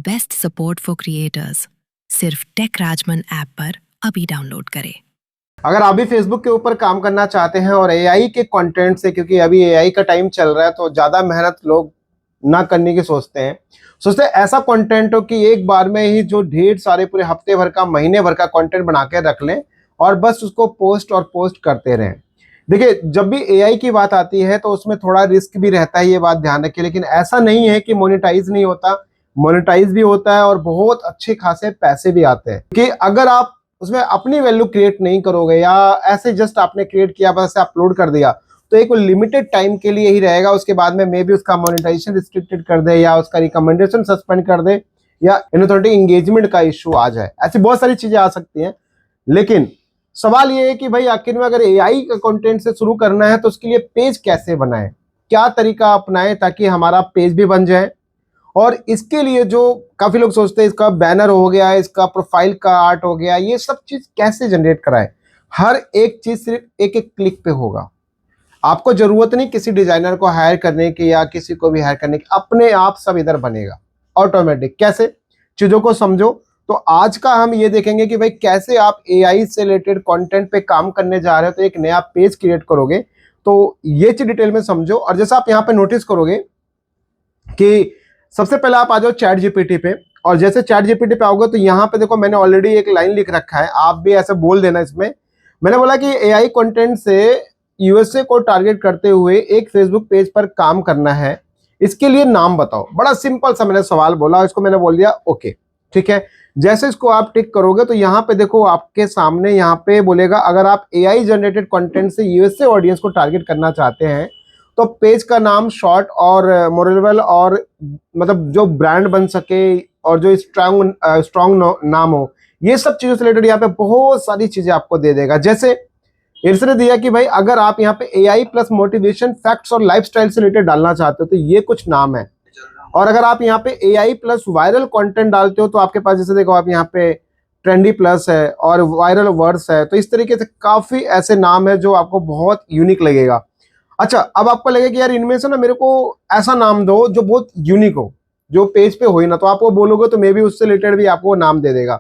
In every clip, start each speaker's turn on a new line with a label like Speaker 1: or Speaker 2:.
Speaker 1: Best support for creators सिर्फ take Rajman app पर अभी डाउनलोड करें।
Speaker 2: अगर आप भी फेसबुक के ऊपर काम करना चाहते हैं और एआई के कंटेंट से, क्योंकि अभी एआई का टाइम चल रहा है तो ज़्यादा मेहनत लोग ना करने की सोचते हैं ऐसा कंटेंट हो कि एक बार में ही जो ढेर सारे पूरे हफ्ते भर का महीने भर का कंटेंट बना के रख लें और बस उसको पोस्ट करते रहें। देखिए, जब भी एआई की बात आती है तो उसमें थोड़ा रिस्क भी रहता है, ये बात ध्यान रखिए। लेकिन ऐसा नहीं है कि मोनेटाइज नहीं होता, मोनेटाइज भी होता है और बहुत अच्छे खासे पैसे भी आते हैं। कि अगर आप उसमें अपनी वैल्यू क्रिएट नहीं करोगे या ऐसे जस्ट आपने क्रिएट किया बस अपलोड कर दिया, तो एक लिमिटेड टाइम के लिए ही रहेगा। उसके बाद में मे बी उसका मोनेटाइजेशन रिस्ट्रिक्टेड कर दे या उसका रिकमेंडेशन सस्पेंड कर दे या इनऑथोरिटी एंगेजमेंट का इश्यू आ जाए। ऐसी बहुत सारी चीजें आ सकती हैं। लेकिन सवाल ये है कि भाई आखिर में अगर एआई का कंटेंट से शुरू करना है तो उसके लिए पेज कैसे बनाएं, क्या तरीका अपनाएं ताकि हमारा पेज भी बन जाए। और इसके लिए जो काफी लोग सोचते हैं इसका बैनर हो गया, इसका प्रोफाइल का आर्ट हो गया, ये सब चीज कैसे जनरेट कराएं। हर एक चीज सिर्फ एक एक क्लिक पे होगा। आपको जरूरत नहीं किसी डिजाइनर को हायर करने की या किसी को भी हायर करने की, अपने आप सब इधर बनेगा ऑटोमेटिक। कैसे, चीजों को समझो। तो आज का हम ये देखेंगे कि भाई कैसे आप एआई से रिलेटेड कंटेंट पे काम करने जा रहे हो तो एक नया पेज क्रिएट करोगे। तो ये चीज डिटेल में समझो। और जैसा आप यहाँ पे नोटिस करोगे कि सबसे पहले आप आ जाओ चैट जीपीटी पे, और जैसे चैट जीपीटी पे आओगे तो यहाँ पे देखो मैंने ऑलरेडी एक लाइन लिख रखा है, आप भी ऐसे बोल देना। इसमें मैंने बोला कि एआई कंटेंट से यूएसए को टारगेट करते हुए एक फेसबुक पेज पर काम करना है, इसके लिए नाम बताओ। बड़ा सिंपल सा मैंने सवाल बोला, इसको मैंने बोल दिया ओके, ठीक है। जैसे इसको आप टिक करोगे तो यहाँ पे देखो आपके सामने यहाँ पे बोलेगा अगर आप एआई जनरेटेड कंटेंट से यूएसए ऑडियंस को टारगेट करना चाहते हैं तो पेज का नाम शॉर्ट और मोरेबल और मतलब जो ब्रांड बन सके और जो स्ट्रॉन्ग नाम हो, ये सब चीजों से रिलेटेड यहाँ पे बहुत सारी चीजें आपको दे देगा। जैसे इसने दिया कि भाई अगर आप यहाँ पे एआई प्लस मोटिवेशन फैक्ट्स और लाइफस्टाइल से रिलेटेड डालना चाहते हो तो ये कुछ नाम है। और अगर आप यहाँ पे एआई प्लस वायरल कंटेंट डालते हो तो आपके पास जैसे देखो आप यहाँ पे ट्रेंडी प्लस है और वायरल वर्ड्स है। तो इस तरीके से काफी ऐसे नाम है जो आपको बहुत यूनिक लगेगा। अच्छा, अब आपको लगेगा कि यार इनमें से ना मेरे को ऐसा नाम दो जो बहुत यूनिक हो, जो पेज पे हो ही ना, तो आप वो बोलोगे तो मे बी उससे रिलेटेड भी आपको नाम दे देगा।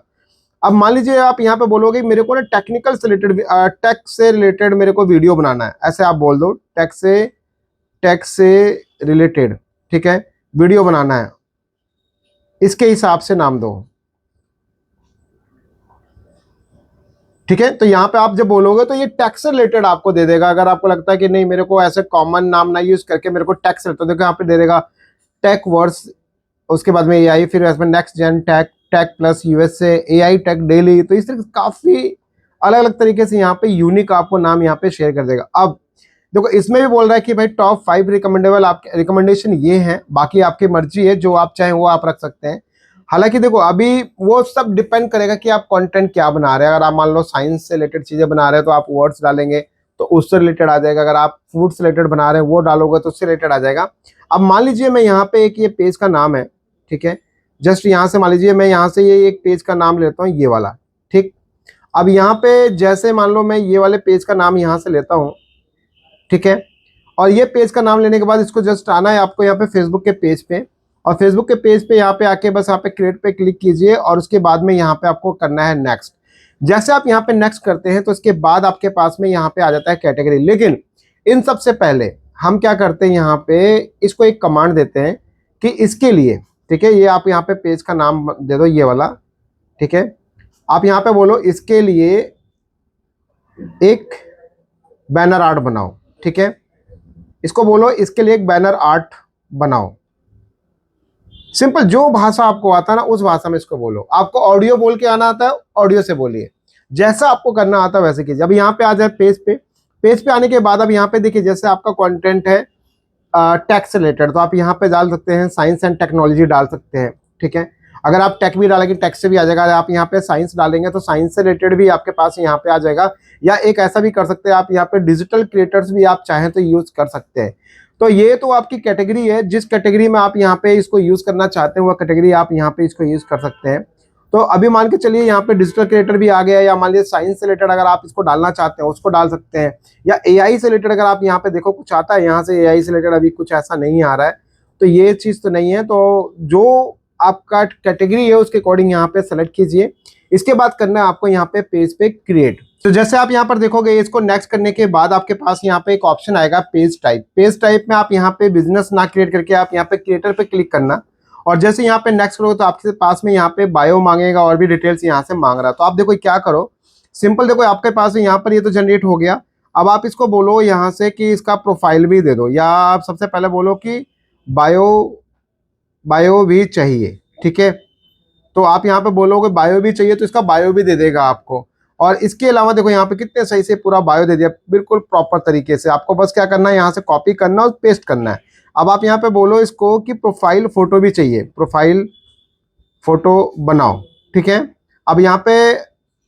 Speaker 2: अब मान लीजिए आप यहाँ पे बोलोगे मेरे को ना टेक्निकल से रिलेटेड, टेक से रिलेटेड मेरे को वीडियो बनाना है, ऐसे आप बोल दो टेक से रिलेटेड, ठीक है, वीडियो बनाना है, इसके हिसाब से नाम दो, ठीक है। तो यहाँ पे आप जब बोलोगे तो ये टैक्स से रिलेटेड आपको दे देगा। अगर आपको लगता है कि नहीं मेरे को ऐसे कॉमन नाम ना यूज करके मेरे को टैक्स, तो देखो यहाँ पे दे देगा टेक वर्स, उसके बाद में एआई, फिर इसमें next gen tech, tech plus USA, AI tech daily. तो इस तरह काफी अलग अलग तरीके से यहाँ पे यूनिक आपको नाम यहाँ पे शेयर कर देगा। अब देखो इसमें भी बोल रहा है कि भाई टॉप 5 रिकमेंडेबल आपके रिकमेंडेशन ये हैं, बाकी आपकी मर्जी है, जो आप चाहें वो आप रख सकते हैं। हालांकि देखो अभी वो सब डिपेंड करेगा कि आप कंटेंट क्या बना रहे हैं। अगर आप मान लो साइंस से रिलेटेड चीजें बना रहे हैं तो आप वर्ड्स डालेंगे तो उससे रिलेटेड आ जाएगा। अगर आप फूड से रिलेटेड बना रहे हैं वो डालोगे तो उससे रिलेटेड आ जाएगा। अब मान लीजिए मैं यहाँ पे एक ये पेज का नाम है, ठीक है, जस्ट यहाँ से मान लीजिए मैं यहाँ से ये एक पेज का नाम लेता हूँ, ये वाला, ठीक। अब यहाँ पे जैसे मान लो मैं ये वाले पेज का नाम यहाँ से लेता हूँ, ठीक है, और ये पेज का नाम लेने के बाद इसको जस्ट आना है आपको यहाँ पे फेसबुक के पेज पे, और फेसबुक के पेज पे यहाँ पे आके बस यहाँ पे क्रिएट पे क्लिक कीजिए और उसके बाद में यहाँ पे आपको करना है नेक्स्ट। जैसे आप यहाँ पे नेक्स्ट करते हैं तो इसके बाद आपके पास में यहाँ पे आ जाता है कैटेगरी। लेकिन इन सबसे पहले हम क्या करते हैं, यहाँ पे इसको एक कमांड देते हैं कि इसके लिए, ठीक है, ये आप यहाँ पे पेज का नाम दे दो, ये वाला, ठीक है। आप यहाँ पे बोलो इसके लिए एक बैनर आर्ट बनाओ, ठीक है, इसको बोलो इसके लिए एक बैनर आर्ट बनाओ। सिंपल, जो भाषा आपको आता है ना उस भाषा में इसको बोलो। आपको ऑडियो बोल के आना आता है, ऑडियो से बोलिए, जैसा आपको करना आता है वैसे कीजिए। अब यहाँ पे आ जाए पेज पे, पेज पे आने के बाद अब यहाँ पे देखिए जैसे आपका कंटेंट है टेक से रिलेटेड, तो आप यहाँ पे डाल सकते हैं साइंस एंड टेक्नोलॉजी डाल सकते हैं, ठीक है। अगर आप टेक भी डालेंगे टेक से भी आ जाएगा। आप यहाँ पे साइंस डालेंगे तो साइंस से रिलेटेड भी आपके पास यहाँ पे आ जाएगा। या एक ऐसा भी कर सकते हैं आप, यहाँ पे डिजिटल क्रिएटर्स भी आप चाहें तो यूज कर सकते हैं। तो ये तो आपकी कैटेगरी है, जिस कैटेगरी में आप यहाँ पे इसको यूज करना चाहते हैं वह कैटेगरी आप यहाँ पे इसको यूज कर सकते हैं। तो अभी मान के चलिए यहाँ पे डिजिटल क्रिएटर भी आ गया, या मान लीजिए साइंस से रिलेटेड अगर आप इसको डालना चाहते हैं उसको डाल सकते हैं, या एआई से रिलेटेड अगर आप यहाँ पे देखो कुछ आता है यहाँ से एआई से रिलेटेड, अभी कुछ ऐसा नहीं आ रहा है तो ये चीज तो नहीं है। तो जो आपका कैटेगरी है उसके अकॉर्डिंग यहाँ पे सेलेक्ट कीजिए। इसके बाद करना है आपको यहाँ पे पेज पे क्रिएट। तो जैसे आप यहाँ पर देखोगे, इसको नेक्स्ट करने के बाद आपके पास यहाँ पे एक ऑप्शन आएगा पेज टाइप। पेज टाइप में आप यहाँ पे बिजनेस ना क्रिएट करके आप यहाँ पे क्रिएटर पे क्लिक करना, और जैसे यहाँ पे नेक्स्ट करोगे तो आपके पास में यहाँ पे बायो मांगेगा और भी डिटेल्स यहाँ से मांग रहा है। तो आप देखो क्या करो, सिंपल देखो आपके पास यहाँ पर ये तो जनरेट हो गया। अब आप इसको बोलो यहाँ से कि इसका प्रोफाइल भी दे दो, या आप सबसे पहले बोलो कि बायो भी चाहिए, ठीक है। तो आप यहाँ पे बोलोगे बायो भी चाहिए तो इसका बायो भी दे देगा आपको। और इसके अलावा देखो यहाँ पे कितने सही से पूरा बायो दे दिया, बिल्कुल प्रॉपर तरीके से। आपको बस क्या करना है, यहाँ से कॉपी करना और पेस्ट करना है। अब आप यहाँ पे बोलो इसको कि प्रोफाइल फोटो भी चाहिए, प्रोफाइल फोटो बनाओ, ठीक है। अब यहाँ पे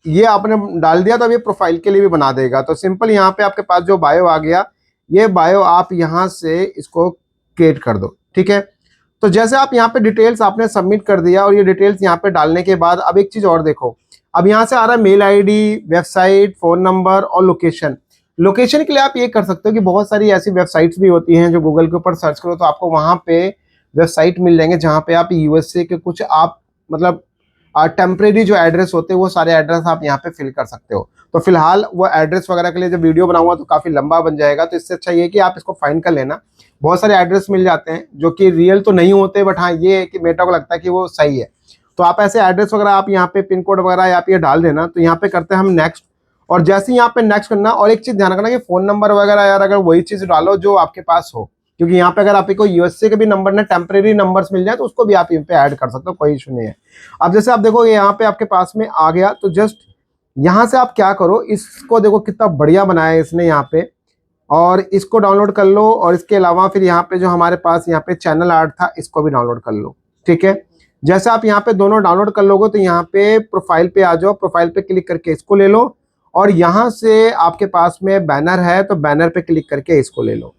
Speaker 2: ये आपने डाल दिया तो अब ये प्रोफाइल के लिए भी बना देगा। तो सिंपल यहाँ पे आपके पास जो बायो आ गया, ये बायो आप यहाँ से इसको क्रिएट कर दो, ठीक है। तो जैसे आप यहाँ पे डिटेल्स आपने सबमिट कर दिया, और ये डिटेल्स यहाँ पे डालने के बाद अब एक चीज और देखो, अब यहाँ से आ रहा है mail ID, website, phone number और लोकेशन। लोकेशन के लिए आप ये कर सकते हो कि बहुत सारी ऐसी वेबसाइट्स भी होती हैं जो गूगल के ऊपर सर्च करो तो आपको वहां पे वेबसाइट मिल जाएंगे जहाँ पे आप यूएसए के कुछ आप मतलब टेम्परेरी जो एड्रेस होते हैं वो सारे एड्रेस आप यहाँ पे फिल कर सकते हो। तो फिलहाल वो एड्रेस वगैरह के लिए जब वीडियो बनाऊंगा तो काफी लंबा बन जाएगा, तो इससे अच्छा ये है कि आप इसको फाइंड कर लेना। बहुत सारे एड्रेस मिल जाते हैं जो कि रियल तो नहीं होते, बट हाँ ये है कि मेटा को लगता है कि वो सही है। तो आप ऐसे एड्रेस वगैरह आप यहाँ पे पिन कोड वगैरह आप ये डाल देना। तो यहाँ पे करते हैं हम नेक्स्ट, और जैसे ही यहाँ पे नेक्स्ट करना, और एक चीज ध्यान रखना कि फोन नंबर वगैरह यार अगर वही चीज डालो जो आपके पास हो, क्योंकि यहाँ पे अगर आपको यूएसए के भी नंबर ना टेम्परेरी नंबर्स मिल जाए तो उसको भी आप यहाँ पे ऐड कर सकते हो, कोई इशू नहीं है। अब जैसे आप देखो यहाँ पे आपके पास में आ गया, तो जस्ट यहाँ से आप क्या करो, इसको देखो कितना बढ़िया बनाया है इसने यहाँ पे, और इसको डाउनलोड कर लो। और इसके अलावा फिर यहाँ पे जो हमारे पास यहाँ पे चैनल आर्ट था इसको भी डाउनलोड कर लो, ठीक है। जैसे आप यहाँ पे दोनों डाउनलोड कर लोगे तो यहाँ पे प्रोफाइल पे आ जाओ, प्रोफाइल पे क्लिक करके इसको ले लो, और यहाँ से आपके पास में बैनर है तो बैनर पे क्लिक करके इसको ले लो।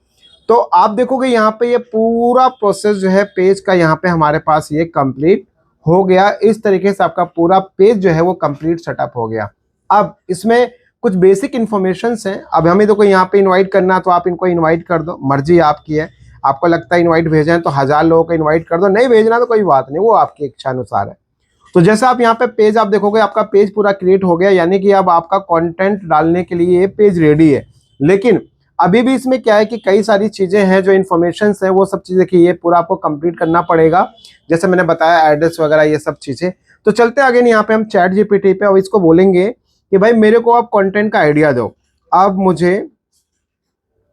Speaker 2: तो आप देखोगे यहाँ पे ये पूरा प्रोसेस जो है पेज का यहाँ पे हमारे पास ये कंप्लीट हो गया। इस तरीके से आपका पूरा पेज जो है वो कंप्लीट सेटअप हो गया। अब इसमें कुछ बेसिक इन्फॉर्मेशन हैं। अब हमें देखो यहाँ पे इनवाइट करना, तो आप इनको इनवाइट कर दो, मर्जी आपकी है। आपको लगता है इनवाइट भेजें तो 1000 लोगों को इनवाइट कर दो, नहीं भेजना तो कोई बात नहीं, वो आपकी इच्छा अनुसार है। तो जैसे आप यहाँ पे पेज आप देखोगे आपका पेज पूरा क्रिएट हो गया, यानी कि अब आपका कंटेंट डालने के लिए ये पेज रेडी है। लेकिन अभी भी इसमें क्या है कि कई सारी चीजें हैं जो इन्फॉर्मेशन है, वो सब चीजें कि ये पूरा आपको कंप्लीट करना पड़ेगा, जैसे मैंने बताया एड्रेस वगैरह ये सब चीजें। तो चलते आगे यहाँ पे हम चैट जीपीटी पे, और इसको बोलेंगे कि भाई मेरे को आप कंटेंट का आइडिया दो। अब मुझे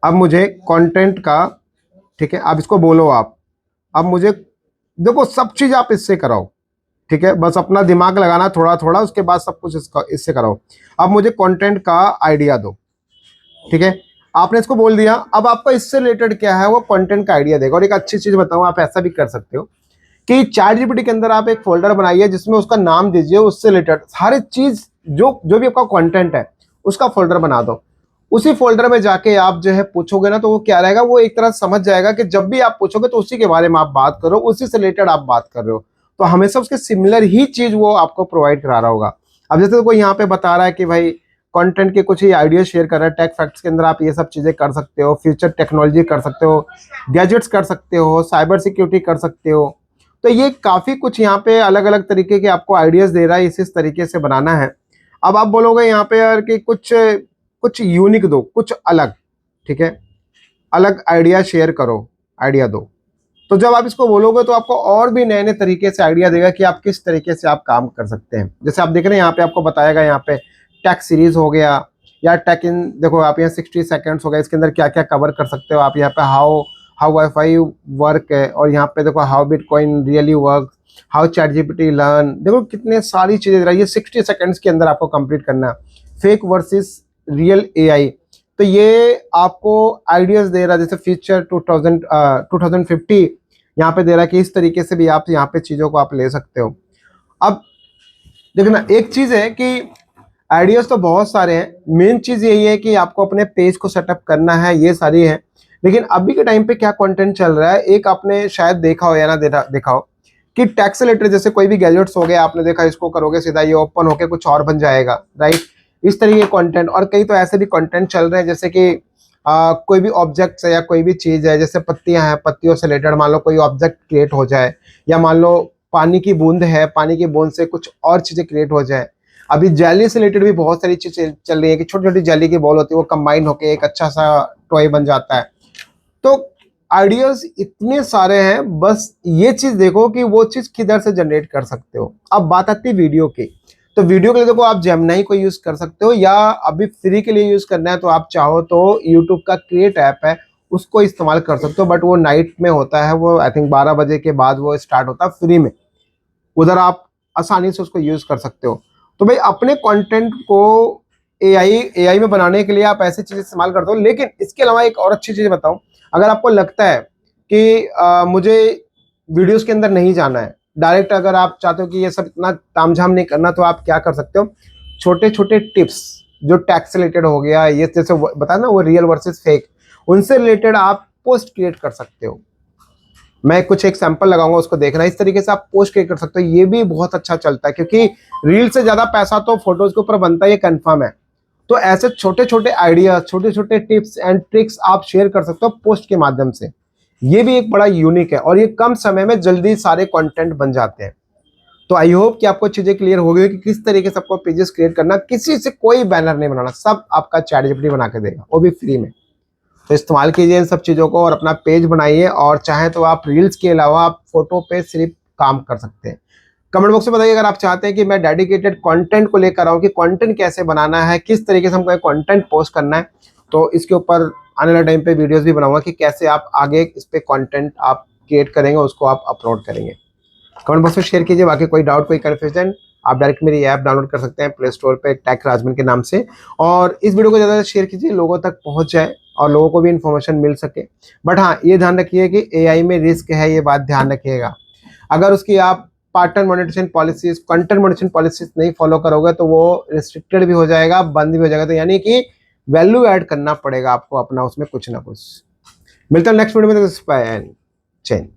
Speaker 2: कंटेंट का, ठीक है, अब इसको बोलो आप, अब मुझे देखो सब चीज आप इससे कराओ, ठीक है, बस अपना दिमाग लगाना थोड़ा थोड़ा, उसके बाद सब कुछ इससे कराओ। अब मुझे कंटेंट का आइडिया दो, ठीक है, आपने इसको बोल दिया। अब आपका इससे रिलेटेड क्या है वो कंटेंट का आइडिया देगा। और एक अच्छी चीज बताऊं, आप ऐसा भी कर सकते हो कि चैट जीपीटी के अंदर आप एक फोल्डर बनाइए जिसमें उसका नाम दीजिए, उससे रिलेटेड हर चीज जो भी आपका कंटेंट है उसका फोल्डर बना दो। उसी फोल्डर में जाके आप जो है पूछोगे ना, तो वो क्या रहेगा, वो एक तरह समझ जाएगा कि जब भी आप पूछोगे तो उसी के बारे में आप बात करो, उसी से रिलेटेड आप बात कर रहे हो, तो हमेशा उसके सिमिलर ही चीज वो आपको प्रोवाइड करा रहा होगा। अब जैसे कोई यहाँ पे बता रहा है कि भाई कंटेंट के कुछ ही आइडिया शेयर कर रहा है, टेक फैक्ट्स के अंदर आप ये सब चीजें कर सकते हो, फ्यूचर टेक्नोलॉजी कर सकते हो, गैजेट्स कर सकते हो, साइबर सिक्योरिटी कर सकते हो। तो ये काफी कुछ यहाँ पे अलग अलग तरीके के आपको आइडियाज दे रहा है, इस तरीके से बनाना है। अब आप बोलोगे यहाँ पे यार कि कुछ यूनिक दो, कुछ अलग, ठीक है, अलग आइडिया शेयर करो, आइडिया दो। तो जब आप इसको बोलोगे तो आपको और भी नए नए तरीके से आइडिया देगा कि आप किस तरीके से आप काम कर सकते हैं। जैसे आप देख रहे हैं यहाँ पे आपको बताएगा, यहाँ पे टेक सीरीज हो गया, या टेक इन, देखो आप यहाँ 60 सेकंड्स हो गया, इसके अंदर क्या क्या कवर कर सकते हो आप। यहाँ पे हाउ वाईफाई वर्क है, और यहाँ पे देखो how bitcoin really work, how chat GPT learn, देखो कितने सारी चीजें दे रहा है। ये 60 सेकंड्स के अंदर आपको कंप्लीट करना है। फेक वर्सेस रियल एआई, तो ये आपको आइडियाज दे रहा है, जैसे फ्यूचर 2050 यहाँ पे दे रहा है कि इस तरीके से भी आप यहाँ पे चीजों को आप ले सकते हो। अब देखना एक चीज है कि आइडियाज तो बहुत सारे हैं, मेन चीज यही है कि आपको अपने पेज को सेटअप करना है, ये सारी है। लेकिन अभी के टाइम पे क्या कंटेंट चल रहा है, एक आपने शायद देखा हो या ना देखा हो कि टैक्स से रिलेटेड जैसे कोई भी गैजेट्स हो गया, आपने देखा इसको करोगे सीधा ये ओपन होके कुछ और बन जाएगा, राइट, इस तरीके के कंटेंट। और कई तो ऐसे भी कंटेंट चल रहे हैं जैसे कि कोई भी ऑब्जेक्ट्स है या कोई भी चीज है, जैसे पत्तियां हैं, पत्तियों से रिलेटेड मान लो कोई ऑब्जेक्ट क्रिएट हो जाए, या मान लो पानी की बूंद है, पानी की बूंद से कुछ और चीजें क्रिएट हो जाए। अभी जेली से रिलेटेड भी बहुत सारी चीजें चल रही है कि छोटी छोटी जेली की बॉल होती है, वो कंबाइन होके एक अच्छा सा टॉय बन जाता है। तो आइडियाज इतने सारे हैं, बस ये चीज देखो कि वो चीज किधर से जनरेट कर सकते हो। अब बात आती है वीडियो की, तो वीडियो के लिए देखो आप जेमिनी को यूज कर सकते हो, या अभी फ्री के लिए यूज करना है तो आप चाहो तो यूट्यूब का क्रिएट ऐप है उसको इस्तेमाल कर सकते हो, बट वो नाइट में होता है, वो आई थिंक 12 बजे के बाद वो स्टार्ट होता है फ्री में, उधर आप आसानी से उसको यूज कर सकते हो। तो भाई अपने कंटेंट को एआई में बनाने के लिए आप ऐसी चीजें इस्तेमाल करते हो। लेकिन इसके अलावा एक और अच्छी चीज बताऊं, अगर आपको लगता है कि मुझे वीडियोस के अंदर नहीं जाना है डायरेक्ट, अगर आप चाहते हो कि ये सब इतना तामझाम नहीं करना, तो आप क्या कर सकते हो, छोटे छोटे टिप्स जो टैक्स से रिलेटेड हो गया, ये जैसे बताया ना वो रियल वर्सेस फेक, उनसे रिलेटेड आप पोस्ट क्रिएट कर सकते हो। मैं कुछ एक सैंपल लगाऊंगा, उसको देखना, इस तरीके से आप पोस्ट क्रिएट कर सकते हो। ये भी बहुत अच्छा चलता है, क्योंकि रील से ज्यादा पैसा तो फोटोज के ऊपर बनता है, ये कंफर्म है। तो ऐसे छोटे छोटे आइडिया, छोटे छोटे टिप्स एंड ट्रिक्स आप शेयर कर सकते हो पोस्ट के माध्यम से। ये भी एक बड़ा यूनिक है, और ये कम समय में जल्दी सारे कंटेंट बन जाते हैं। तो आई होप कि आपको चीजें क्लियर हो गई कि किस तरीके से आपको पेजेस क्रिएट करना, किसी से कोई बैनर नहीं बनाना, सब आपका चैटजीपीटी बना के देगा, वो भी फ्री में। तो इस्तेमाल कीजिए इन सब चीज़ों को और अपना पेज बनाइए, और चाहे तो आप रील्स के अलावा आप फोटो पे सिर्फ काम कर सकते हैं। कमेंट बॉक्स में बताइए अगर आप चाहते हैं कि मैं डेडिकेटेड कंटेंट को लेकर आऊँ कि कंटेंट कैसे बनाना है, किस तरीके से हमको कंटेंट पोस्ट करना है। तो इसके ऊपर आने वाले टाइम पे वीडियोस भी बनाऊंगा कि कैसे आप आगे इस पे कंटेंट आप क्रिएट करेंगे, उसको आप अपलोड करेंगे। कमेंट बॉक्स में शेयर कीजिए। बाकी कोई डाउट, कोई कन्फ्यूजन, आप डायरेक्ट मेरी ऐप डाउनलोड कर सकते हैं प्ले स्टोर पे टेक राजमन के नाम से। और इस वीडियो को ज़्यादा शेयर कीजिए, लोगों तक पहुंच जाए और लोगों को भी इन्फॉर्मेशन मिल सके। बट हाँ, ये ध्यान रखिए कि एआई में रिस्क है, ये बात ध्यान रखिएगा। अगर उसकी आप partner monetization policies, content monetization policies नहीं फॉलो करोगे तो वो रिस्ट्रिक्टेड भी हो जाएगा, बंद भी हो जाएगा। तो यानी कि वैल्यू ऐड करना पड़ेगा आपको अपना उसमें कुछ ना कुछ। मिलता है नेक्स्ट वीडियो में, चेंज।